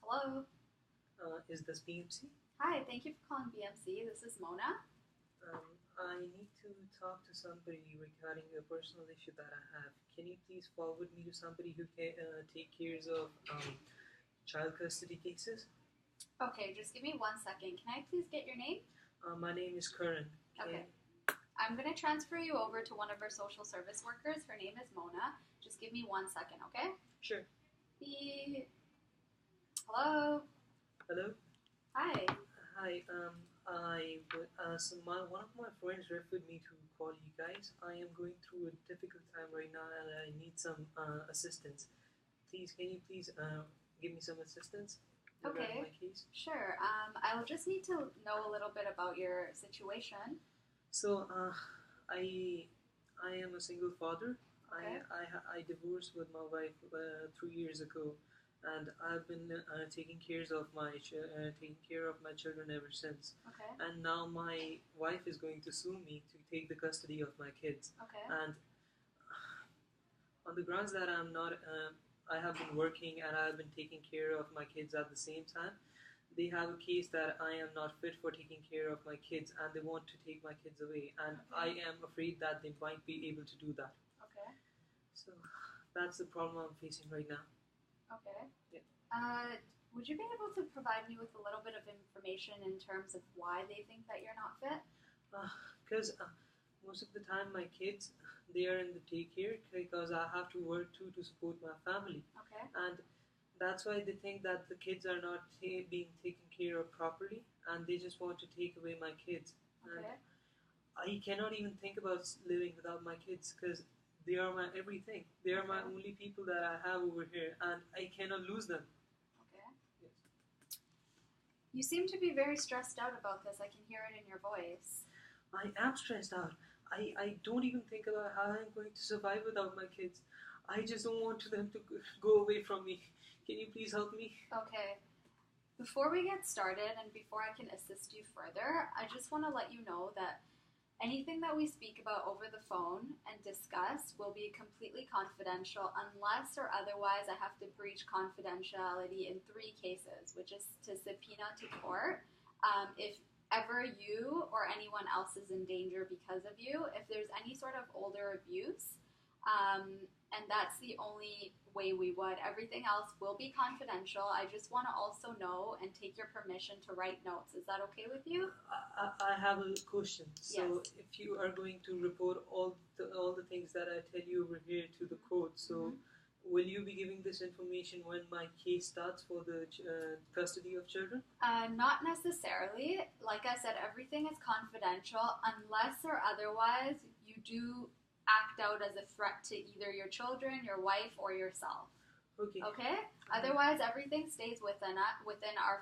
Hello. Is this PMC? Hi, thank you for calling BMC. This is Mona. I need to talk to somebody regarding a personal issue that I have. Can you please forward me to somebody who can take care of child custody cases? Okay, just give me 1 second. Can I please get your name? My name is Karan. Okay. I'm going to transfer you over to one of our social service workers. Her name is Mona. Just give me 1 second, okay? Sure. Hello. Hello. Hi. Hi. One of my friends referred me to call you guys. I am going through a difficult time right now, and I need some assistance. Please, can you please give me some assistance regarding Okay. my case? Sure. I'll just need to know a little bit about your situation. So, I I am a single father. Okay. I divorced with my wife 3 years ago, and I've been taking care of my children ever since. Okay. And now my wife is going to sue me to take the custody of my kids. Okay. And on the grounds that I have been working and I've been taking care of my kids at the same time. They have a case that I am not fit for taking care of my kids, and they want to take my kids away, and I Okay. am afraid that they might be able to do that. Okay. So that's the problem I'm facing right now. Okay. Yeah. Would you be able to provide me with a little bit of information in terms of why they think that you're not fit? Because most of the time my kids, they are in the daycare because I have to work too to support my family, Okay. and that's why they think that the kids are not being taken care of properly, and they just want to take away my kids. And Okay. I cannot even think about living without my kids because they are my everything. They are my Okay. only people that I have over here, and I cannot lose them. Okay. Yes. You seem to be very stressed out about this. I can hear it in your voice. I am stressed out. I don't even think about how I'm going to survive without my kids. I just don't want them to go away from me. Can you please help me? Okay. Before we get started and before I can assist you further, I just want to let you know that anything that we speak about over the phone and discuss will be completely confidential unless or otherwise I have to breach confidentiality in 3 cases, which is to subpoena to court if ever you or anyone else is in danger because of you, if there's any sort of older abuse, and that's the only way we would. Everything else will be confidential. I just want to also know and take your permission to write notes. Is that okay with you? I have a question. So, Yes. if you are going to report all the things that I tell you over here to the court, so will you be giving this information when my case starts for the custody of children? Not necessarily. Like I said, everything is confidential unless or otherwise you do act out as a threat to either your children, your wife, or yourself. Okay. Okay? Otherwise, everything stays within our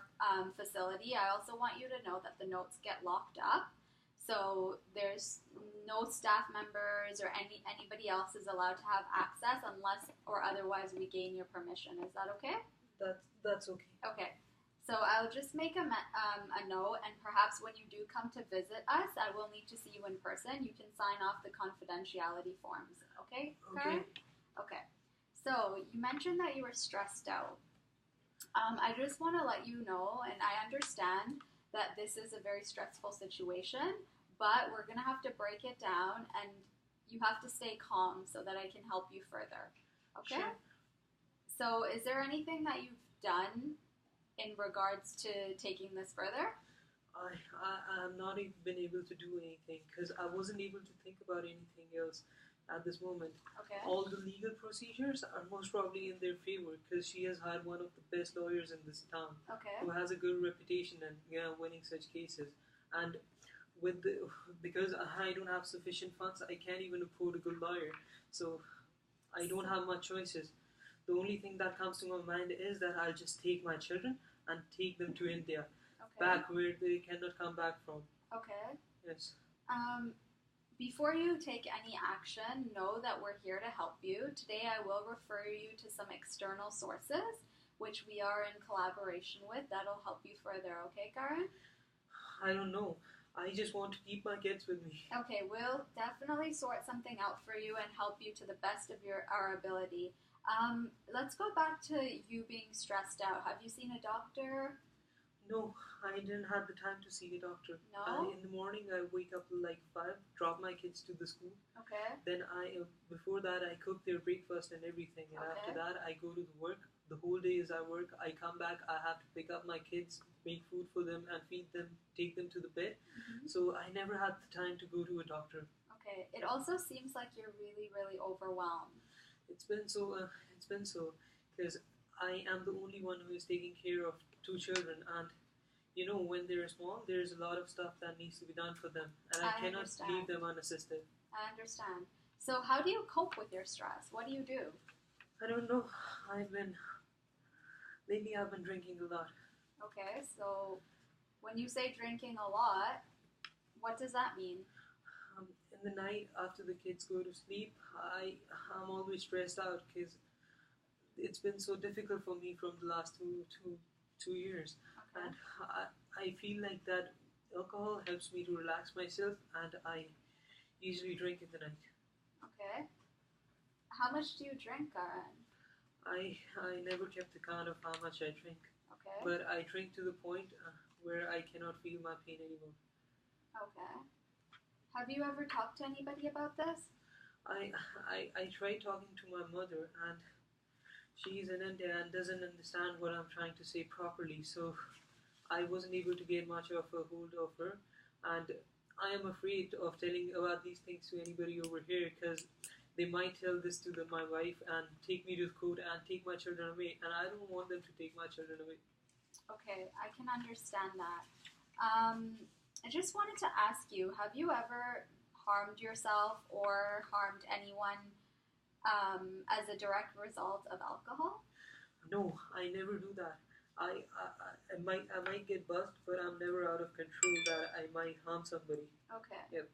facility. I also want you to know that the notes get locked up, so there's no staff members or anybody else is allowed to have access unless or otherwise we gain your permission. Is that okay? That's okay. Okay. So I'll just make a note, and perhaps when you do come to visit us, I will need to see you in person. You can sign off the confidentiality forms. Okay, Karan? Okay. So you mentioned that you were stressed out. I just want to let you know, and I understand that this is a very stressful situation, but we're going to have to break it down, and you have to stay calm so that I can help you further. Okay? Sure. So is there anything that you've done in regards to taking this further? I've not even been able to do anything because I wasn't able to think about anything else at this moment. Okay. All the legal procedures are most probably in their favor because she has hired one of the best lawyers in this town Okay. who has a good reputation and winning such cases. And because I don't have sufficient funds, I can't even afford a good lawyer. So I don't have much choices. The only thing that comes to my mind is that I'll just take my children and take them to India, Okay. back where they cannot come back from. Okay. Yes. Before you take any action, know that we're here to help you. Today I will refer you to some external sources, which we are in collaboration with. That'll help you further, okay, Karan? I don't know. I just want to keep my kids with me. Okay, we'll definitely sort something out for you and help you to the best of our ability. Let's go back to you being stressed out. Have you seen a doctor? No, I didn't have the time to see a doctor. No? In the morning, I wake up like 5, drop my kids to the school. Okay. Then before that, I cook their breakfast and everything. And after Okay. that, I go to the work. The whole day is I work. I come back. I have to pick up my kids, make food for them, and feed them, take them to the bed. Mhm. So I never had the time to go to a doctor. Okay. It also seems like you're really, really overwhelmed. It's been so. It's been so because I am the only one who is taking care of 2 children, and when they're small, there's a lot of stuff that needs to be done for them, and I I cannot leave understand. them unassisted. I understand. So, how do you cope with your stress? What do you do? I don't know. I've been lately. I've been drinking a lot. Okay, so when you say drinking a lot, what does that mean? In the night after the kids go to sleep, I'm always stressed out because it's been so difficult for me from the last 2 years, Okay. and I feel like that alcohol helps me to relax myself, and I usually drink in the night. Okay. How much do you drink, Karan? I never kept the count of how much I drink, Okay. but I drink to the point where I cannot feel my pain anymore. Okay. Have you ever talked to anybody about this? I tried talking to my mother, and she's in India and doesn't understand what I'm trying to say properly, so I wasn't able to get much of a hold of her, and I am afraid of telling about these things to anybody over here because they might tell this to my wife and take me to court and take my children away, and I don't want them to take my children away. Okay, I can understand that. Um, I just wanted to ask you, have you ever harmed yourself or harmed anyone as a direct result of alcohol? No, I never do that. I might get bust, but I'm never out of control that I might harm somebody. Okay. Yep.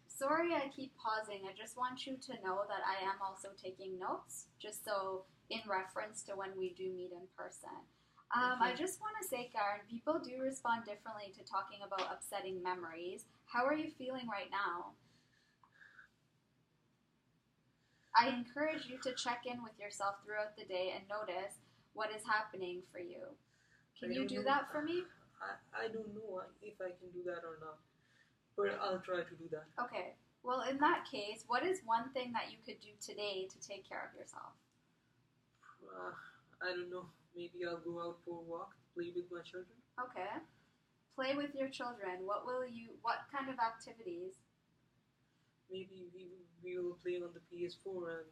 Sorry I keep pausing. I just want you to know that I am also taking notes, just so in reference to when we do meet in person. I Okay. just want to say, Karen, people do respond differently to talking about upsetting memories. How are you feeling right now? I encourage you to check in with yourself throughout the day and notice what is happening for you. Can I you don't do know. that for me? I don't know if I can do that or not, but I'll try to do that. Okay. Well, in that case, what is one thing that you could do today to take care of yourself? Uh, I don't know. Maybe I'll go out for a walk, play with my children. Okay. Play with your children. What kind of activities? Maybe we will play on the PS4 and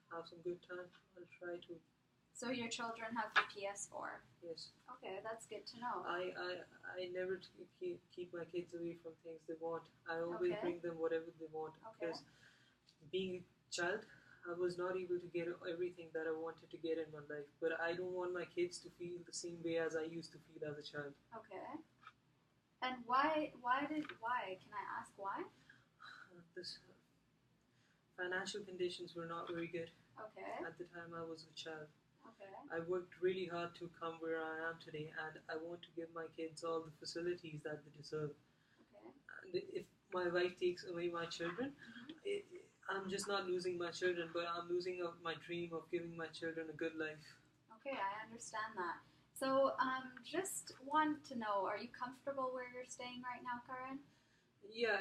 have some good time. I'll try to. So your children have the PS4. Yes. Okay, that's good to know. I never keep my kids away from things they want. I always Okay. bring them whatever they want Okay. because being a child, I was not able to get everything that I wanted to get in my life. But I don't want my kids to feel the same way as I used to feel as a child. Okay. And why? Can I ask why? This financial conditions were not very good Okay. at the time I was a child. Okay. I worked really hard to come where I am today, and I want to give my kids all the facilities that they deserve. Okay. And if my wife takes away my children, Mm-hmm. I'm just not losing my children, but I'm losing my dream of giving my children a good life. Okay, I understand that. So, just want to know, are you comfortable where you're staying right now, Karan? Yeah,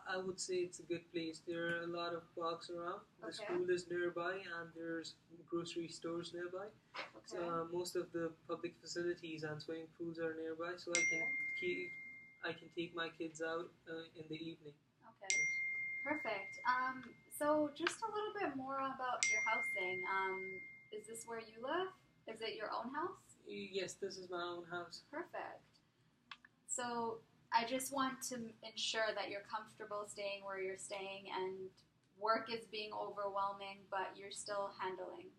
I would say it's a good place. There are a lot of parks around. The Okay. school is nearby, and there's grocery stores nearby. So Okay. most of the public facilities and swimming pools are nearby, so I can take my kids out in the evening. Okay. Perfect. So just a little bit more about your housing. Is this where you live? Is it your own house? Yes, this is my own house. Perfect. So I just want to ensure that you're comfortable staying where you're staying and work is being overwhelming, but you're still handling.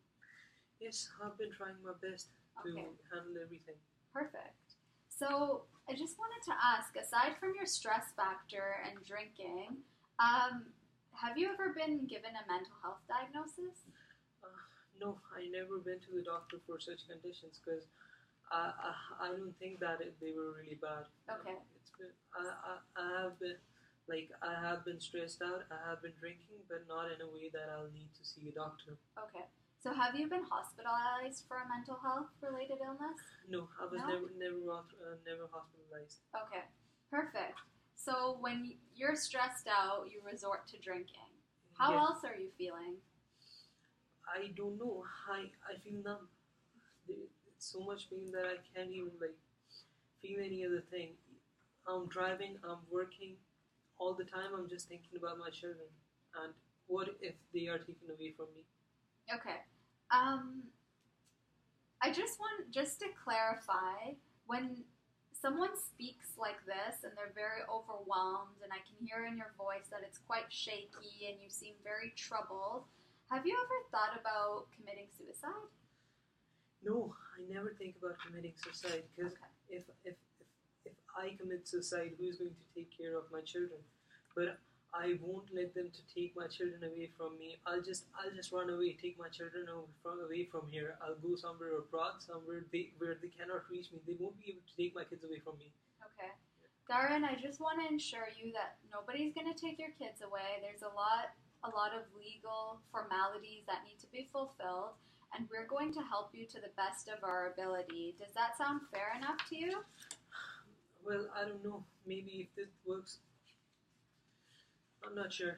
Yes, I've been trying my best to Okay. handle everything. Perfect. So I just wanted to ask, aside from your stress factor and drinking, have you ever been given a mental health diagnosis? Uh, no, I never been to the doctor for such conditions because I don't think that they were really bad. Okay. It's been I have been Like I have been stressed out, I have been drinking, but not in a way that I'll need to see a doctor. Okay. So have you been hospitalized for a mental health related illness? No, I was No? never hospitalized. Okay. Perfect. So when you're stressed out, you resort to drinking. How Yes, else are you feeling? I don't know. I feel numb. It's so much pain that I can't even like feel any other thing. I'm driving, I'm working, all the time. I'm just thinking about my children, and what if they are taken away from me? Okay. Um, I just want just to clarify when someone speaks like this and they're very overwhelmed and I can hear in your voice that it's quite shaky and you seem very troubled. Have you ever thought about committing suicide? No, I never think about committing suicide because Okay. if I commit suicide, who is going to take care of my children? But I won't let them to take my children away from me. I'll just run away, take my children away from here. I'll go somewhere abroad, somewhere where they cannot reach me. They won't be able to take my kids away from me. Okay. Karan, I just want to ensure you that nobody's going to take your kids away. There's a lot of legal formalities that need to be fulfilled, and we're going to help you to the best of our ability. Does that sound fair enough to you? Well, I don't know. Maybe if this works, I'm not sure.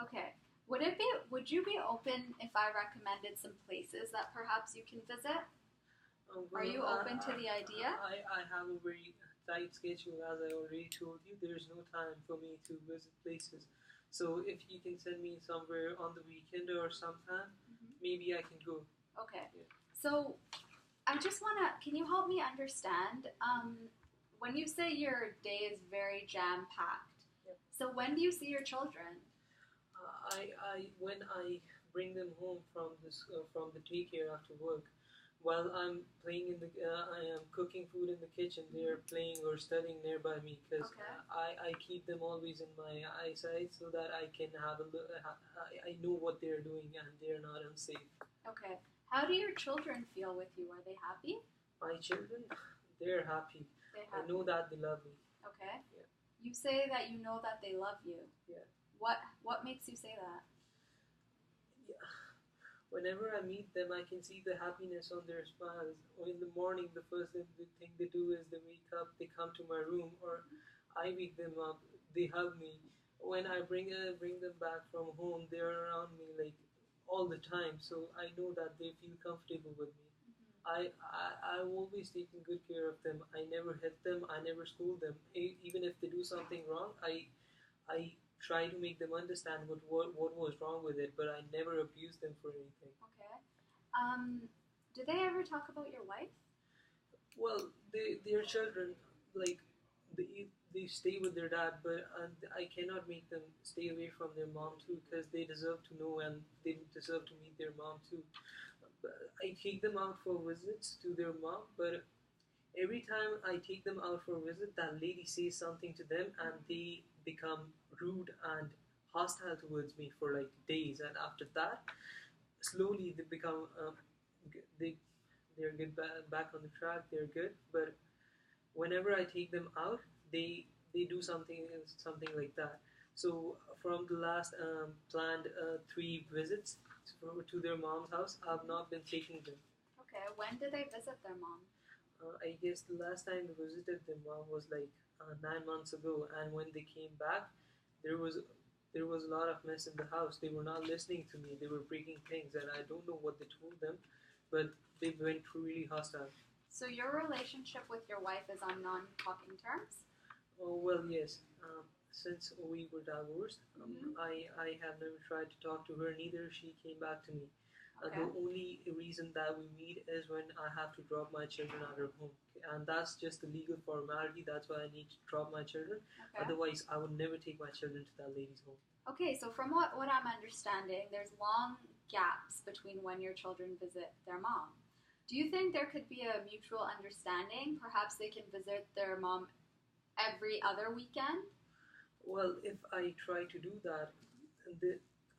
Okay. Would you be open if I recommended some places that perhaps you can visit? Are Well, you open to the idea? I have a very tight schedule, as I already told you. There's no time for me to visit places. So if you can send me somewhere on the weekend or sometime, maybe I can go. Okay. Yeah. So I just want to, can you help me understand? When you say your day is very jam packed, Yep. so when do you see your children? When I bring them home from the daycare after work, while I'm playing in the, I am cooking food in the kitchen. They are playing or studying nearby me because Okay. I keep them always in my eyesight so that I can have a look. I know what they're doing and they're not unsafe. Okay. How do your children feel with you? Are they happy? My children, they're happy. They I happy. know that they love me. Okay. Yeah. You say that you know that they love you. Yeah. What makes you say that? Yeah. Whenever I meet them, I can see the happiness on their smiles. Or in the morning, the first thing they do is they wake up, they come to my room, or I wake them up, they hug me. When I bring them back from home, they're around me like all the time, so I know that they feel comfortable with me. I've always taken good care of them. I never hit them. I never scold them. Even if they do something wrong, I try to make them understand what was wrong with it, but I never abuse them for anything. Okay. Um, do they ever talk about your wife? Well, their children, like they stay with their dad, but and I cannot make them stay away from their mom too, because they deserve to know and they deserve to meet their mom too. But I take them out for visits to their mom, but every time I take them out for a visit, that lady says something to them, and they become rude and hostile towards me for like days. And after that, slowly they become they they're back on the track. They're good, but whenever I take them out, they do something like that. So from the last planned 3 visits to their mom's house, I've not been taking them. Okay. When do they visit their mom? I guess the last time they visited their mom was like 9 months ago, and when they came back, there was there was a lot of mess in the house. They were not listening to me. They were breaking things, and I don't know what they told them, but they went really hostile. So your relationship with your wife is on non-talking terms? Oh well, yes. Since we were divorced, Mm-hmm. I have never tried to talk to her. Neither she came back to me. Okay. The only reason that we meet is when I have to drop my children out of home, and that's just a legal formality. That's why I need to drop my children. Okay. Otherwise, I would never take my children to that lady's home. Okay, so from what I'm understanding, there's long gaps between when your children visit their mom. Do you think there could be a mutual understanding? Perhaps they can visit their mom every other weekend? Well, if I try to do that, the,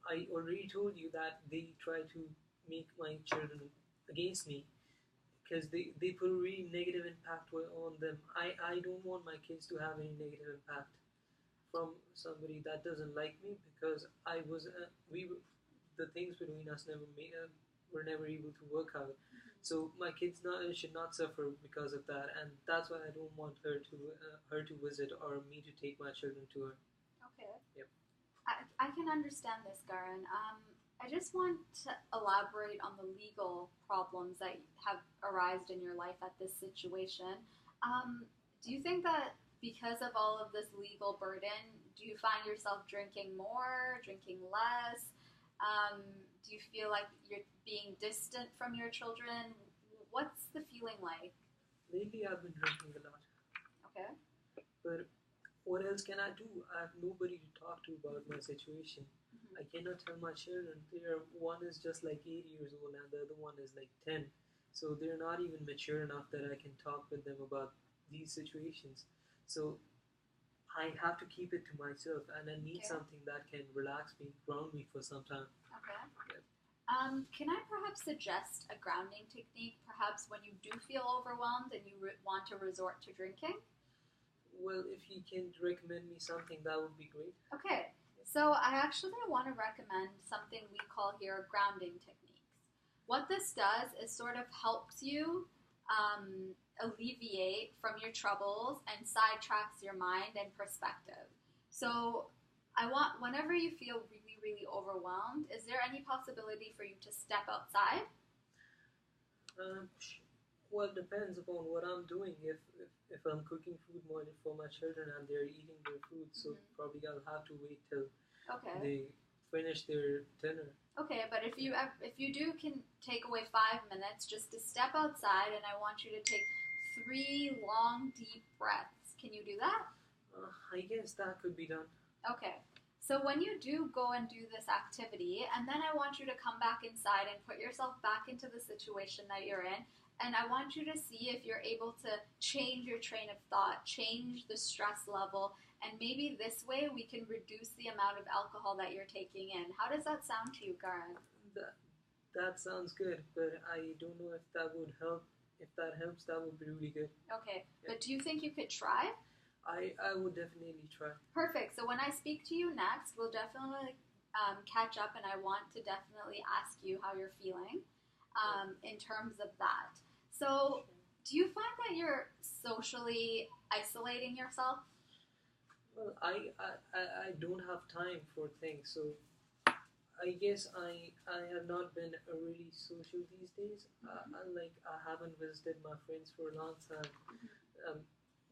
I already told you that they try to make my children against me because they put a really negative impact on them. I don't want my kids to have any negative impact from somebody that doesn't like me because I was the things between us were never able to work out. So my kids should not suffer because of that, and that's why I don't want her to visit or me to take my children to her. Okay. Yep. I can understand this, Karan. I just want to elaborate on the legal problems that have arisen in your life at this situation. Do you think that because of all of this legal burden, do you find yourself drinking more, drinking less? Do you feel like you're being distant from your children? What's the feeling like? Lately, I've been drinking a lot, Okay. but what else can I do? I have nobody to talk to about my situation. I cannot tell my children. One is just like 8 years old, and the other one is like 10. So they're not even mature enough that I can talk with them about these situations. So I have to keep it to myself, and I need Okay. something that can relax me, ground me for some time. Okay. Yep. Can I perhaps suggest a grounding technique, perhaps when you do feel overwhelmed and you want to resort to drinking? Well, if you can recommend me something, that would be great. Okay, so I actually want to recommend something we call here grounding techniques. What this does is sort of helps you alleviate from your troubles and sidetracks your mind and perspective. So I want, whenever you feel really, really overwhelmed, is there any possibility for you to step outside? Um, well, it depends upon what I'm doing. If I'm cooking food more for my children and they're eating their food, so probably I'll have to wait till Okay. they finish their dinner. Okay, but if you do can take away 5 minutes just to step outside, and I want you to take 3 long, deep breaths. Can you do that? I guess that could be done. Okay. So when you do go and do this activity, and then I want you to come back inside and put yourself back into the situation that you're in, and I want you to see if you're able to change your train of thought, change the stress level, and maybe this way we can reduce the amount of alcohol that you're taking in. How does that sound to you, Karan? That sounds good, but I don't know if that would help. If that helps, that would be really good. Okay, but do you think you could try? I would definitely try. Perfect. So when I speak to you next, we'll definitely catch up, and I want to definitely ask you how you're feeling in terms of that. So, do you find that you're socially isolating yourself? Well, I don't have time for things, so I guess I have not been really social these days. I haven't visited my friends for a long time. Um,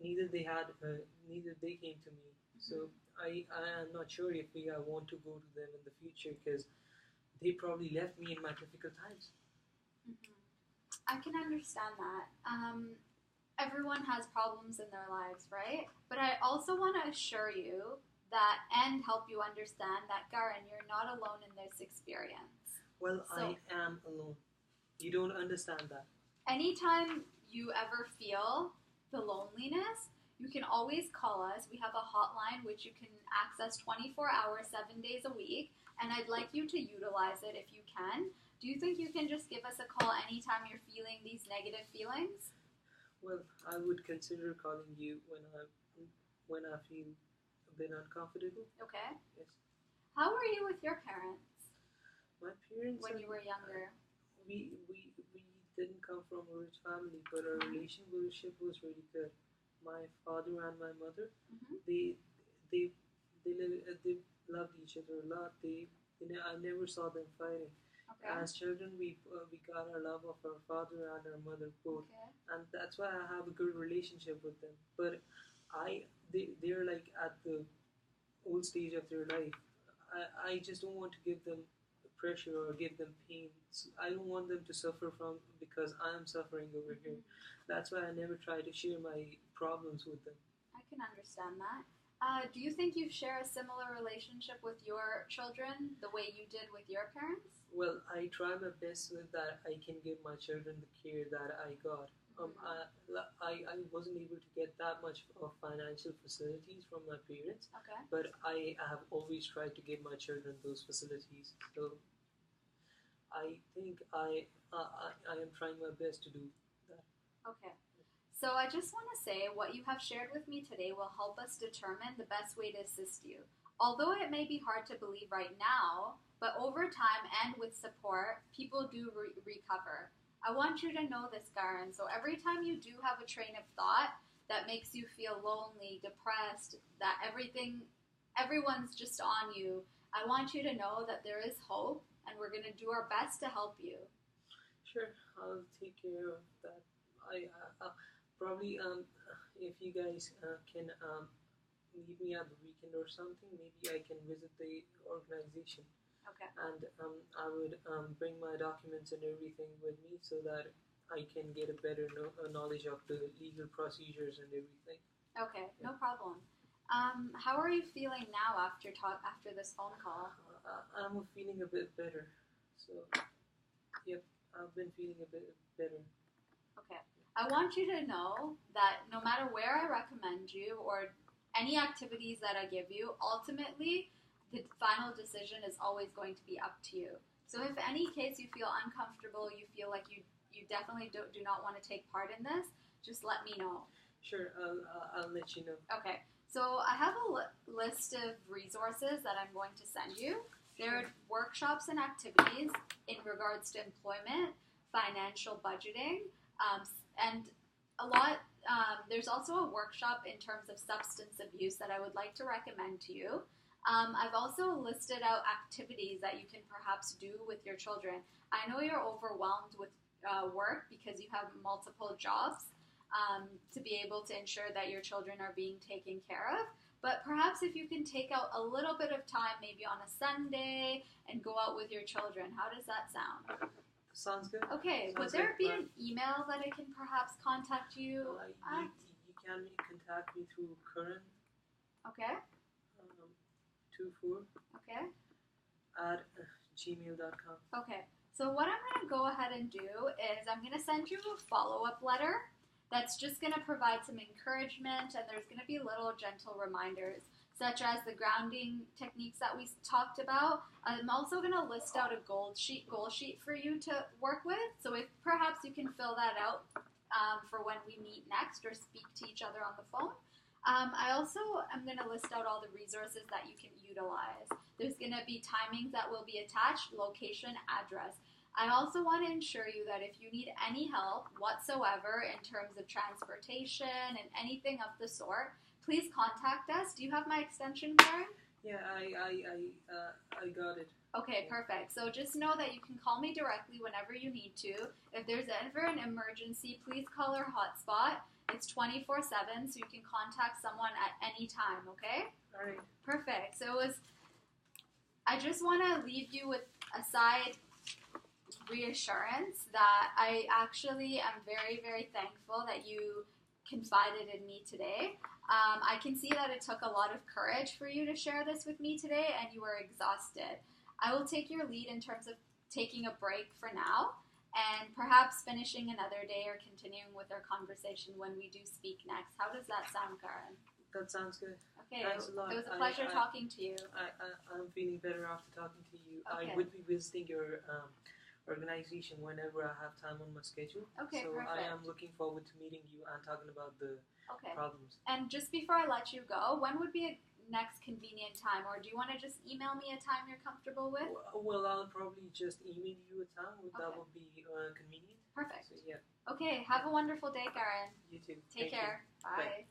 neither they came to me. So I am not sure if I want to go to them in the future because they probably left me in my difficult times. Mm-hmm. I can understand that. Everyone has problems in their lives, right? But I also want to assure you that and help you understand that, Karan, you're not alone in this experience. Well, So- I am alone. You don't understand that. Anytime you ever feel the loneliness, you can always call us. We have a hotline which you can access 24 hours, 7 days a week, and I'd like you to utilize it if you can. Do you think you can just give us a call anytime you're feeling these negative feelings? Well, I would consider calling you when I feel a bit uncomfortable. Okay. Yes. How were you with your parents My parents when you were younger? we didn't come from a rich family, but our relationship was really good. My father and my mother, Mm-hmm. they they they loved each other a lot. I never saw them fighting. Okay. As children, we got our love of our father and our mother both, Okay. and that's why I have a good relationship with them. But they're like at the old stage of their life. I just don't want to give them pressure or give them pain. I don't want them to suffer from because I'm suffering over here. That's why I never try to share my problems with them. I can understand that. Do you think you share a similar relationship with your children the way you did with your parents? Well, I try my best so that I can give my children the care that I got. I wasn't able to get that much of financial facilities from my parents, Okay. but I have always tried to give my children those facilities. So I think I am trying my best to do that. Okay. So I just want to say what you have shared with me today will help us determine the best way to assist you. Although it may be hard to believe right now, but over time and with support, people do recover. I want you to know this, Karan. So every time you do have a train of thought that makes you feel lonely, depressed, that everyone's just on you, I want you to know that there is hope and we're going to do our best to help you. Sure, I'll take care of that. I probably if you guys can meet me at the weekend or something, maybe I can visit the organization. Okay. And I would bring my documents and everything with me so that I can get a better knowledge of the legal procedures and everything. Okay, no problem. How are you feeling now after this phone call? I'm feeling a bit better. So, yep, I've been feeling a bit better. Okay. I want you to know that no matter where I recommend you or any activities that I give you, ultimately the final decision is always going to be up to you. So if any case you feel uncomfortable, you feel like you definitely do not want to take part in this, just let me know. Sure, I'll let you know. Okay. So I have a list of resources that I'm going to send you. There are workshops and activities in regards to employment, financial budgeting, and a lot. There's also a workshop in terms of substance abuse that I would like to recommend to you. I've also listed out activities that you can perhaps do with your children. I know you're overwhelmed with work because you have multiple jobs to be able to ensure that your children are being taken care of. But perhaps if you can take out a little bit of time, maybe on a Sunday, and go out with your children. How does that sound? Sounds good. Okay. Would there be an email that I can perhaps contact you at? You can contact me through Karan. Okay. 24 Okay. at gmail.com. Okay. So what I'm going to go ahead and do is I'm going to send you a follow-up letter that's just going to provide some encouragement, and there's going to be little gentle reminders such as the grounding techniques that we talked about. I'm also going to list out a goal sheet for you to work with. So if perhaps you can fill that out for when we meet next or speak to each other on the phone. I also am going to list out all the resources that you can utilize. There's going to be timings that will be attached, location, address. I also want to ensure you that if you need any help whatsoever in terms of transportation and anything of the sort, please contact us. Do you have my extension, Karan? Yeah, I got it. Okay, perfect. So just know that you can call me directly whenever you need to. If there's ever an emergency, please call our hotspot. It's 24/7, so you can contact someone at any time, okay? All right. Perfect. So I just want to leave you with a side reassurance that I actually am very, very thankful that you confided in me today. I can see that it took a lot of courage for you to share this with me today, and you were exhausted. I will take your lead in terms of taking a break for now, and perhaps finishing another day or continuing with our conversation when we do speak next. How does that sound, Karan? That sounds good. Okay, Thanks a lot. It was a pleasure talking to you. I'm feeling better after talking to you. Okay. I would be visiting your organization whenever I have time on my schedule. Okay, so perfect. I am looking forward to meeting you and talking about the problems. And just before I let you go, when would be a next convenient time, or do you want to just email me a time you're comfortable with? Well, I'll probably just email you a time. That would be convenient. Perfect. So, yeah. Okay, have a wonderful day, Karan. You too. Take care. Bye.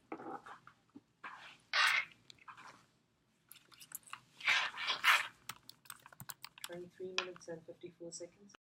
23 minutes and 54 seconds.